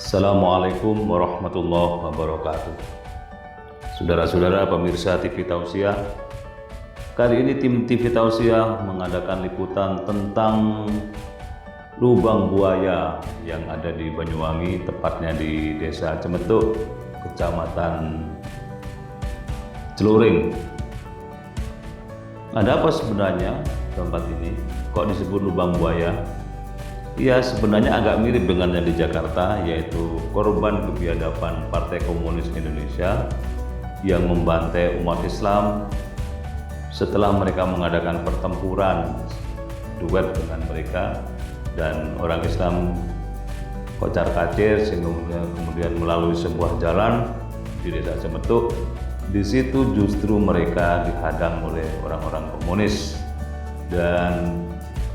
Assalamualaikum warahmatullahi wabarakatuh. Saudara-saudara pemirsa TV Tausiah, kali ini tim TV Tausiah mengadakan liputan tentang lubang buaya yang ada di Banyuwangi, tepatnya di Desa Cemetuk, Kecamatan Celuring. Ada apa sebenarnya tempat ini? Kok disebut lubang buaya? Ya, sebenarnya agak mirip dengan yang di Jakarta, yaitu korban kebiadaban Partai Komunis Indonesia yang membantai umat Islam setelah mereka mengadakan pertempuran duet dengan mereka, dan orang Islam kocar-kacir sehingga kemudian melalui sebuah jalan di Desa Cemetuk. Di situ justru mereka dihadang oleh orang-orang komunis, dan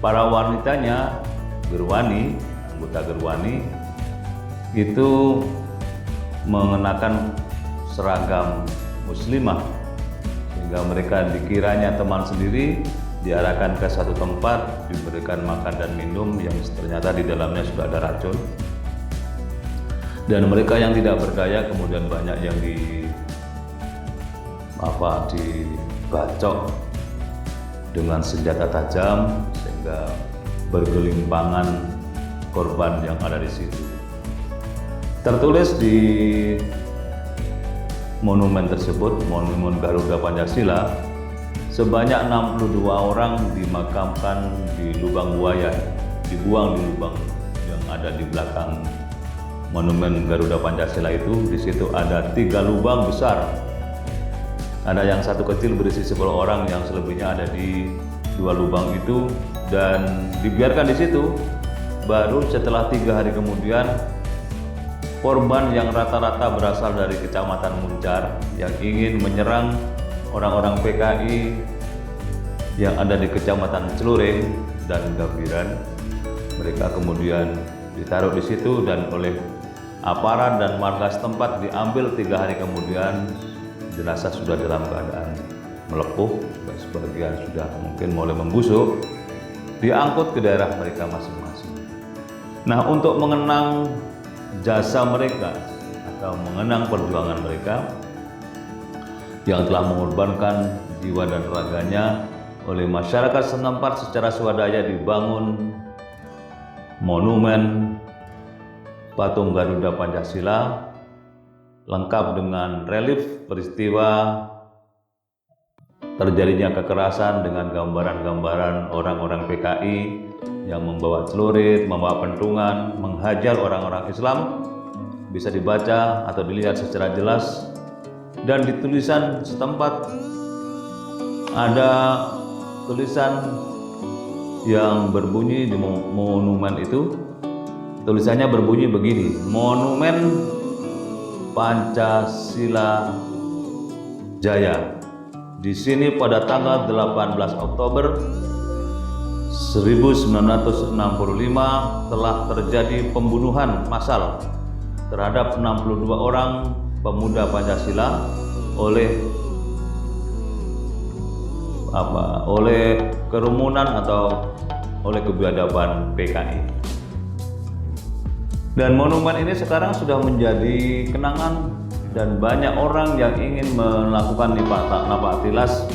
para wanitanya, Gerwani, anggota Gerwani itu mengenakan seragam muslimah, sehingga mereka dikiranya teman sendiri, diarahkan ke satu tempat, diberikan makan dan minum yang ternyata di dalamnya sudah ada racun. Dan mereka yang tidak berdaya kemudian banyak yang dibacok dengan senjata tajam sehingga bergelimpangan korban yang ada di situ. Tertulis di monumen tersebut, Monumen Garuda Pancasila, sebanyak 62 orang dimakamkan di lubang buaya, dibuang di lubang yang ada di belakang Monumen Garuda Pancasila itu. Di situ ada 3 lubang besar. Ada yang satu kecil berisi 10 orang, yang selebihnya ada di 2 lubang itu, dan dibiarkan di situ. Baru setelah 3 hari kemudian, korban yang rata-rata berasal dari Kecamatan Muncar yang ingin menyerang orang-orang PKI yang ada di Kecamatan Celuring dan Gambiran, mereka kemudian ditaruh di situ, dan oleh aparat dan warga setempat diambil. 3 hari kemudian jenazah sudah dalam keadaan melepuh, sebagian sudah mungkin mulai membusuk, diangkut ke daerah mereka masing-masing. Nah, untuk mengenang jasa mereka atau mengenang perjuangan mereka yang telah mengorbankan jiwa dan raganya, oleh masyarakat setempat secara swadaya dibangun monumen patung Garuda Pancasila lengkap dengan relief peristiwa terjadinya kekerasan dengan gambaran-gambaran orang-orang PKI yang membawa celurit, membawa pentungan, menghajar orang-orang Islam. Bisa dibaca atau dilihat secara jelas, dan di tulisan setempat ada tulisan yang berbunyi di monumen itu. Tulisannya berbunyi begini: Monumen Pancasila Jaya. Di sini pada tanggal 18 Oktober 1965 telah terjadi pembunuhan massal terhadap 62 orang pemuda Pancasila oleh kerumunan atau oleh kebiadaban PKI. Dan monumen ini sekarang sudah menjadi kenangan, dan banyak orang yang ingin melakukan napak tilas,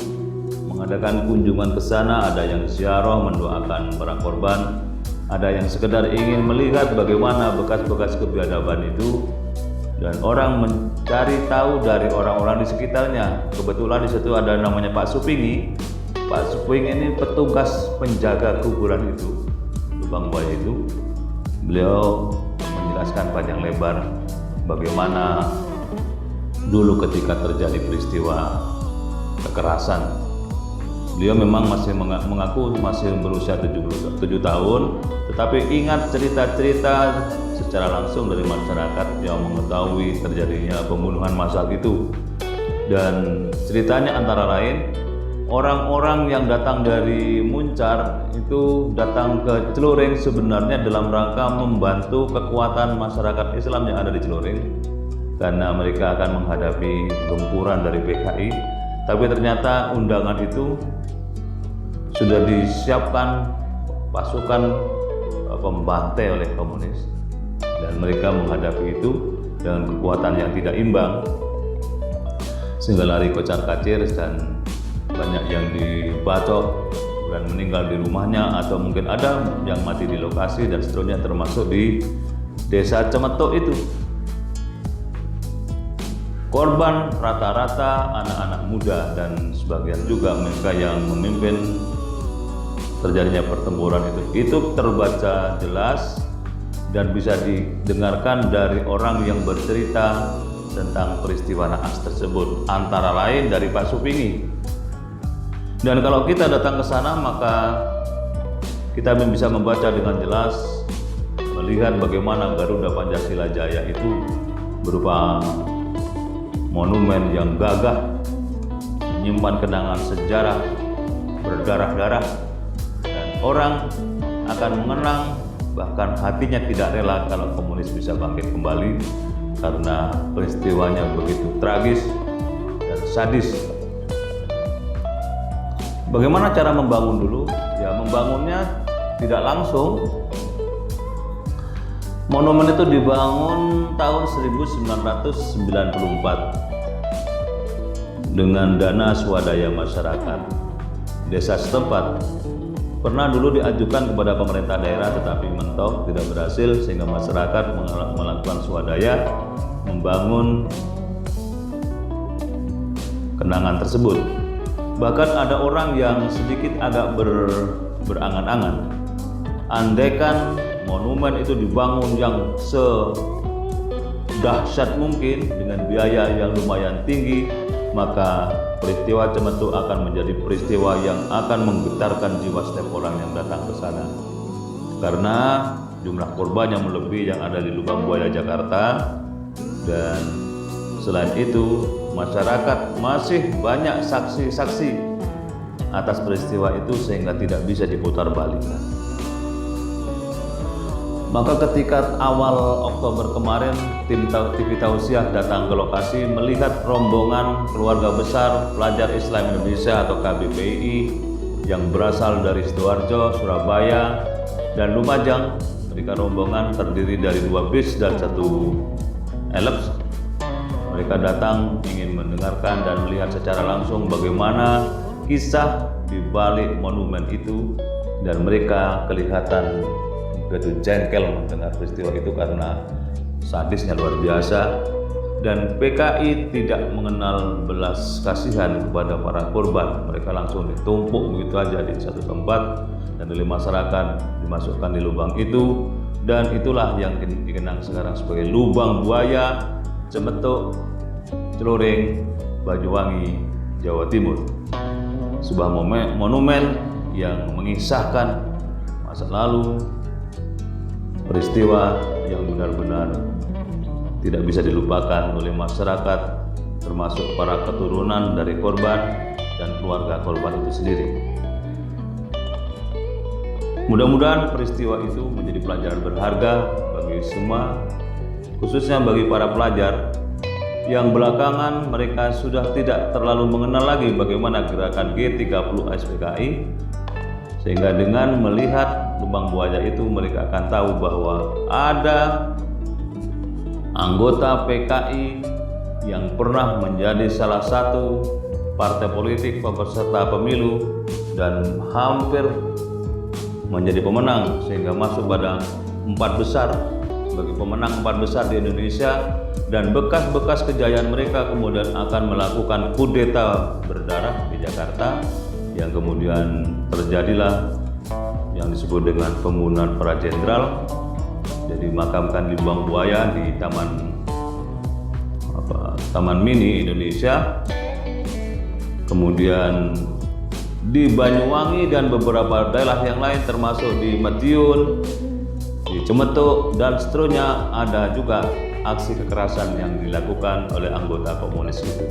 mengadakan kunjungan ke sana. Ada yang ziarah mendoakan para korban, ada yang sekedar ingin melihat bagaimana bekas-bekas kebiadaban itu, dan orang mencari tahu dari orang-orang di sekitarnya. Kebetulan di situ ada namanya Pak Supingi. Pak Supingi ini petugas penjaga kuburan itu, lubang buaya itu. Beliau menjelaskan panjang lebar bagaimana dulu ketika terjadi peristiwa kekerasan. Beliau memang masih mengaku masih berusia 77 tahun, tetapi ingat cerita-cerita secara langsung dari masyarakat yang mengetahui terjadinya pembunuhan massal itu. Dan ceritanya antara lain, orang-orang yang datang dari Muncar itu datang ke Celuring sebenarnya dalam rangka membantu kekuatan masyarakat Islam yang ada di Celuring, karena mereka akan menghadapi gempuran dari PKI. Tapi ternyata undangan itu sudah disiapkan pasukan pembantai oleh komunis. dan mereka menghadapi itu dengan kekuatan yang tidak imbang, sehingga lari kocar-kacir dan banyak yang dibacok dan meninggal di rumahnya, atau mungkin ada yang mati di lokasi dan seterusnya, termasuk di desa Cemetuk itu. Korban rata-rata anak-anak muda dan sebagian juga mereka yang memimpin terjadinya pertempuran itu terbaca jelas dan bisa didengarkan dari orang yang bercerita tentang peristiwa naas tersebut, antara lain dari Pak Supingi. Dan kalau kita datang ke sana, maka kita bisa membaca dengan jelas, melihat bagaimana Garuda Pancasila Jaya itu berupa monumen yang gagah, menyimpan kenangan sejarah berdarah-darah, dan orang akan mengenang, bahkan hatinya tidak rela kalau komunis bisa bangkit kembali, karena peristiwanya begitu tragis dan sadis. Bagaimana cara membangun dulu? Ya, membangunnya tidak langsung. Monumen itu dibangun tahun 1994 dengan dana swadaya masyarakat desa setempat. Pernah dulu diajukan kepada pemerintah daerah tetapi mentok, tidak berhasil, sehingga masyarakat melakukan swadaya membangun kenangan tersebut. Bahkan ada orang yang sedikit agak berangan-angan, andaikan monumen itu dibangun yang sedahsyat mungkin dengan biaya yang lumayan tinggi, maka peristiwa Cemetuk akan menjadi peristiwa yang akan menggetarkan jiwa setiap orang yang datang ke sana. Karena jumlah korban yang melebihi yang ada di Lubang Buaya Jakarta, dan selain itu masyarakat masih banyak saksi-saksi atas peristiwa itu sehingga tidak bisa diputar balikan. Maka ketika awal Oktober kemarin, tim TV Tausiah datang ke lokasi melihat rombongan keluarga besar pelajar Islam Indonesia atau KBPI yang berasal dari Sidoarjo, Surabaya, dan Lumajang. Mereka rombongan terdiri dari 2 bis dan 1 Eleps. Mereka datang ingin mendengarkan dan melihat secara langsung bagaimana kisah di balik monumen itu, dan mereka kelihatan begitu jengkel mendengar peristiwa itu karena sadisnya luar biasa, dan PKI tidak mengenal belas kasihan kepada para korban. Mereka langsung ditumpuk begitu aja di satu tempat dan oleh masyarakat dimasukkan di lubang itu, dan itulah yang dikenang sekarang sebagai Lubang Buaya Cemetuk, Celuring, Banyuwangi, Jawa Timur. Sebuah monumen yang mengisahkan masa lalu, peristiwa yang benar-benar tidak bisa dilupakan oleh masyarakat, termasuk para keturunan dari korban dan keluarga korban itu sendiri. Mudah-mudahan peristiwa itu menjadi pelajaran berharga bagi semua, khususnya bagi para pelajar yang belakangan mereka sudah tidak terlalu mengenal lagi bagaimana gerakan G30 SPKI, sehingga dengan melihat Lubang Buaya itu mereka akan tahu bahwa ada anggota PKI yang pernah menjadi salah satu partai politik peserta pemilu dan hampir menjadi pemenang, sehingga masuk pada 4 besar sebagai pemenang 4 besar di Indonesia, dan bekas-bekas kejayaan mereka kemudian akan melakukan kudeta berdarah di Jakarta, yang kemudian terjadilah yang disebut dengan pembunuhan para jenderal. Jadi dimakamkan di Lubang Buaya di Taman Mini Indonesia, kemudian di Banyuwangi dan beberapa daerah yang lain termasuk di Madiun, di Cemetuk dan seterusnya ada juga aksi kekerasan yang dilakukan oleh anggota komunis itu.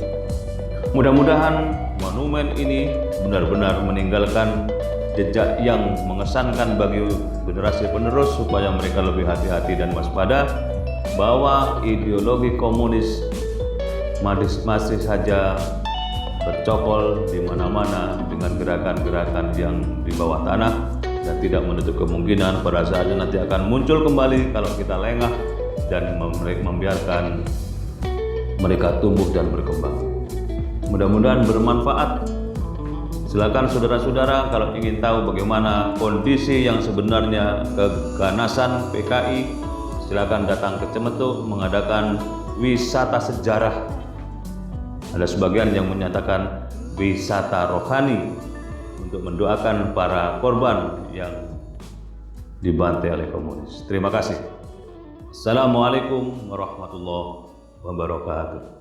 Mudah-mudahan monumen ini benar-benar meninggalkan jejak yang mengesankan bagi generasi penerus supaya mereka lebih hati-hati dan waspada bahwa ideologi komunis masih saja bercokol di mana-mana dengan gerakan-gerakan yang di bawah tanah, dan tidak menutup kemungkinan pada saatnya nanti akan muncul kembali kalau kita lengah dan membiarkan mereka tumbuh dan berkembang. Mudah-mudahan bermanfaat. Silakan saudara-saudara kalau ingin tahu bagaimana kondisi yang sebenarnya keganasan PKI, silakan datang ke Cemetuk mengadakan wisata sejarah. Ada sebagian yang menyatakan wisata rohani untuk mendoakan para korban yang dibantai oleh komunis. Terima kasih. Assalamualaikum warahmatullahi wabarakatuh.